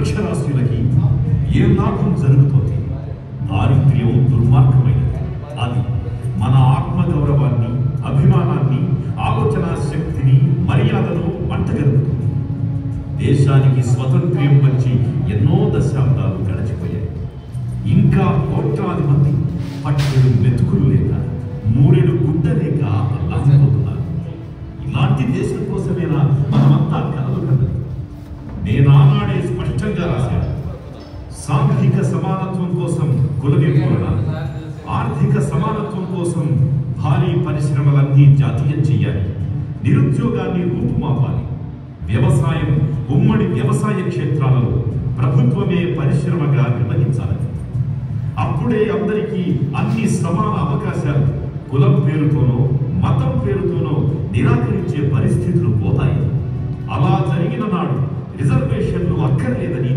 నిరక్షరాస్యులకి ఏ లాభం జరుగుతుంది? దారిద్ర్యం దుర్మార్గమైనది. అది మన ఆత్మగౌరవాన్ని, అభిమానాన్ని, ఆలోచన శక్తిని, మర్యాదను మంటగలుగుతుంది. దేశానికి స్వతంత్ర్యం వచ్చి ఎన్నో దశాబ్దాలు గడిచిపోయాయి. ఇంకా కోట్లాది మంది పట్టెడు మెతుకులు లేక, మూరెడు గుడ్డ లేక అల్లాడిపోతున్నారు. ఇలాంటి దేశం కోసమేనా మనమంతా కలలు కన్నది? నేనానాడే స్పష్టంగా రాశాను. సాంఘిక సమానత్వం కోసం కుల నిర్మూలన, ఆర్థిక సమానత్వం కోసం భారీ పరిశ్రమలన్నీ జాతీయం చేయాలి, నిరుద్యోగాన్ని రూపుమాపాలి, వ్యవసాయం ఉమ్మడి వ్యవసాయ క్షేత్రాలలో ప్రభుత్వమే పరిశ్రమగా నిర్వహించాలి. అప్పుడే అందరికీ అన్ని సమాన అవకాశాలు కులం పేరుతోనో మతం పేరుతోనో నిరాకరించే పరిస్థితులు పోతాయి. అలా జరిగిన నాడు రిజర్వేషన్లు అక్కర్లేదని